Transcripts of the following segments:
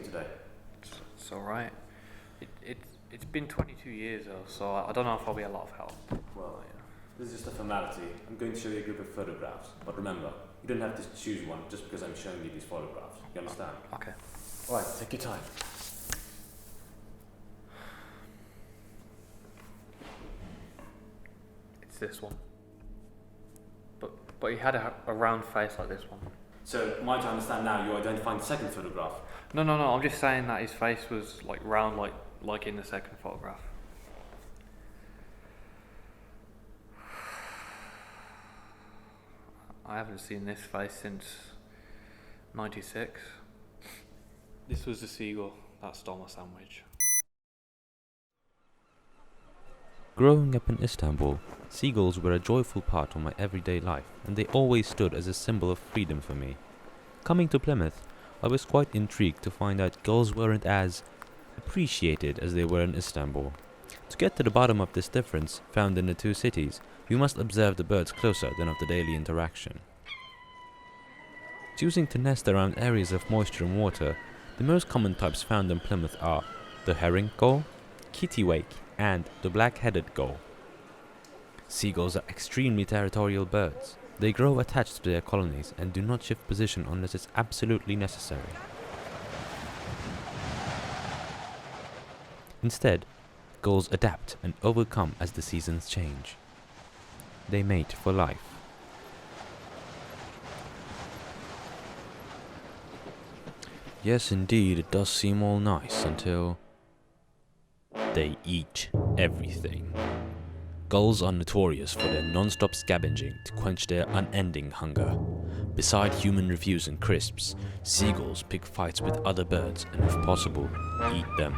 you today? It's alright. It's been 22 years though, so I don't know if I'll be a lot of help. Well, this is just a formality. I'm going to show you a group of photographs, but remember, you don't have to choose one just because I'm showing you these photographs. You understand? Okay. Alright, take your time. It's this one. But he had a round face like this one. So, am I to understand now you're identifying the second photograph? No, I'm just saying that his face was like round like in the second photograph. I haven't seen this face since 96. This was the seagull that stole my sandwich. Growing up in Istanbul, seagulls were a joyful part of my everyday life, and they always stood as a symbol of freedom for me. Coming to Plymouth, I was quite intrigued to find out gulls weren't as appreciated as they were in Istanbul. To get to the bottom of this difference found in the two cities, we must observe the birds closer than of the daily interaction. Choosing to nest around areas of moisture and water, the most common types found in Plymouth are the herring gull, kittiwake, and the black-headed gull. Seagulls are extremely territorial birds. They grow attached to their colonies and do not shift position unless it's absolutely necessary. Instead, gulls adapt and overcome as the seasons change. They mate for life. Yes, indeed, it does seem all nice until they eat everything. Gulls are notorious for their non-stop scavenging to quench their unending hunger. Beside human refuse and crisps, seagulls pick fights with other birds and, if possible, eat them.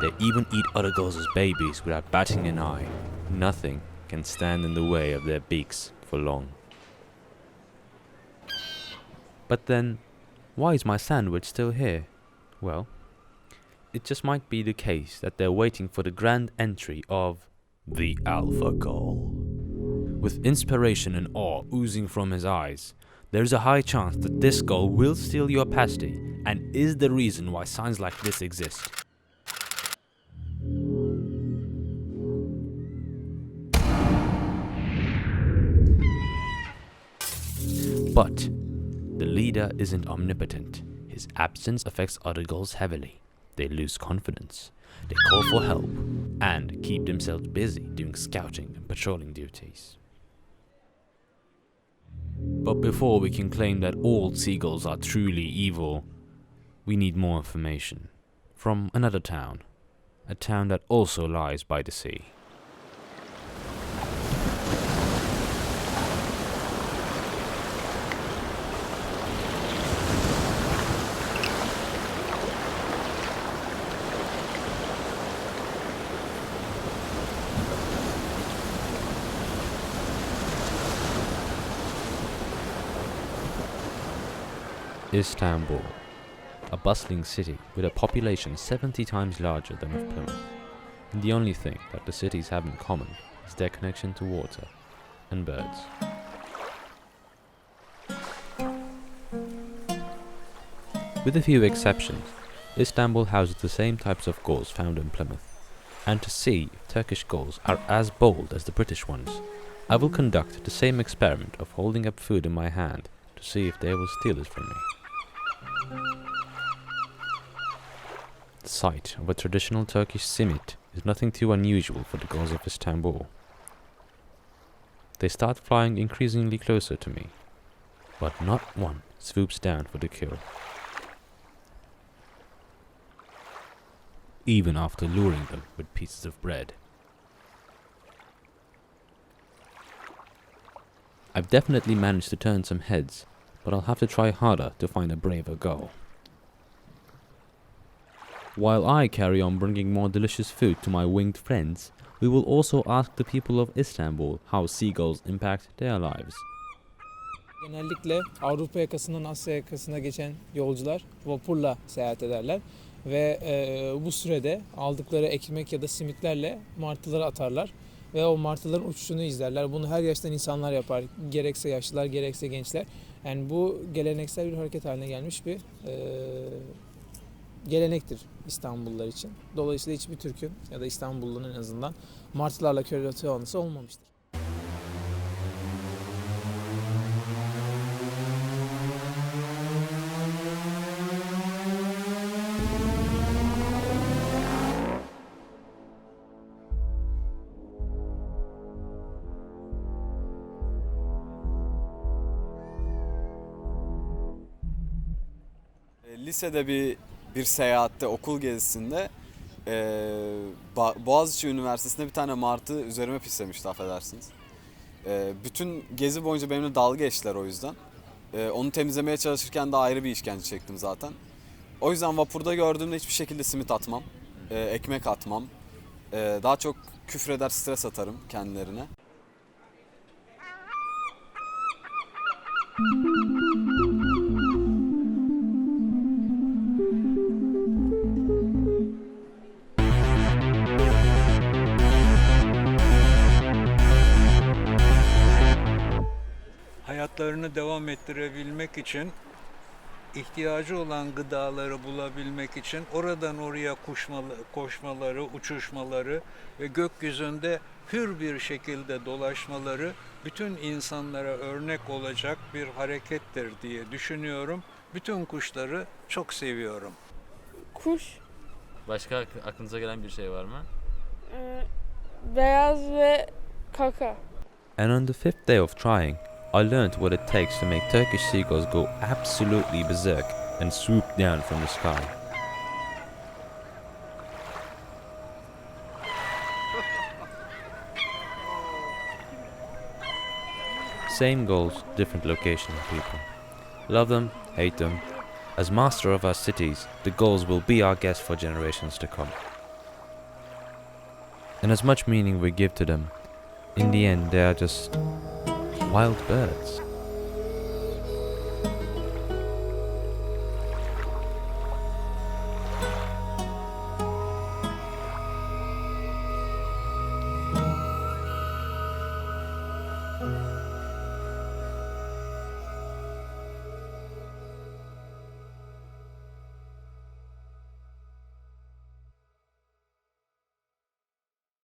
They even eat other gulls as babies without batting an eye. Nothing can stand in the way of their beaks for long. But then, why is my sandwich still here? Well, it just might be the case that they're waiting for the grand entry of the alpha gull. With inspiration and awe oozing from his eyes, there's a high chance that this gull will steal your pasty and is the reason why signs like this exist. But the leader isn't omnipotent. His absence affects other gulls heavily. They lose confidence. They call for help and keep themselves busy doing scouting and patrolling duties. But before we can claim that all seagulls are truly evil, we need more information from another town, a town that also lies by the sea. Istanbul, a bustling city with a population 70 times larger than of Plymouth. And the only thing that the cities have in common is their connection to water and birds. With a few exceptions, Istanbul houses the same types of gulls found in Plymouth. And to see if Turkish gulls are as bold as the British ones, I will conduct the same experiment of holding up food in my hand to see if they will steal it from me. The sight of a traditional Turkish simit is nothing too unusual for the gulls of Istanbul. They start flying increasingly closer to me, but not one swoops down for the kill. Even after luring them with pieces of bread. I've definitely managed to turn some heads, but I'll have to try harder to find a braver gull. While I carry on bringing more delicious food to my winged friends, we will also ask the people of Istanbul how seagulls impact their lives. Genellikle Avrupa yakasından Asya yakasına geçen yolcular vapurla seyahat ederler ve bu sürede aldıkları ekmek ya da simitlerle martıları atarlar ve o martıların uçuşunu izlerler. Bunu her yaştan insanlar yapar. Gerekse yaşlılar, gerekse gençler. Yani bu geleneksel bir hareket haline gelmiş bir gelenektir İstanbullular için. Dolayısıyla hiçbir Türk'ün ya da İstanbullu'nun en azından martılarla korelate anısı olmamıştır. Lisede bir seyahatte, okul gezisinde Boğaziçi Üniversitesi'nde bir tane martı üzerime pislemişti, affedersiniz. Bütün gezi boyunca benimle dalga geçtiler o yüzden. Onu temizlemeye çalışırken de ayrı bir işkence çektim zaten. O yüzden vapurda gördüğümde hiçbir şekilde simit atmam, ekmek atmam. Daha çok küfreder, stres atarım kendilerine. Hayatlarını devam ettirebilmek için, ihtiyacı olan gıdaları bulabilmek için oradan oraya koşmaları, uçuşmaları ve gökyüzünde hür bir şekilde dolaşmaları bütün insanlara örnek olacak bir harekettir diye düşünüyorum. Bütün kuşları çok seviyorum. Kuş, Başka aklınıza gelen bir şey var mı? beyaz ve kaka. And on the fifth day of trying, I learned what it takes to make Turkish seagulls go absolutely berserk and swoop down from the sky. Same gulls, different location and people. Love them, hate them. As master of our cities, the gulls will be our guests for generations to come. And as much meaning we give to them, in the end they are just wild birds.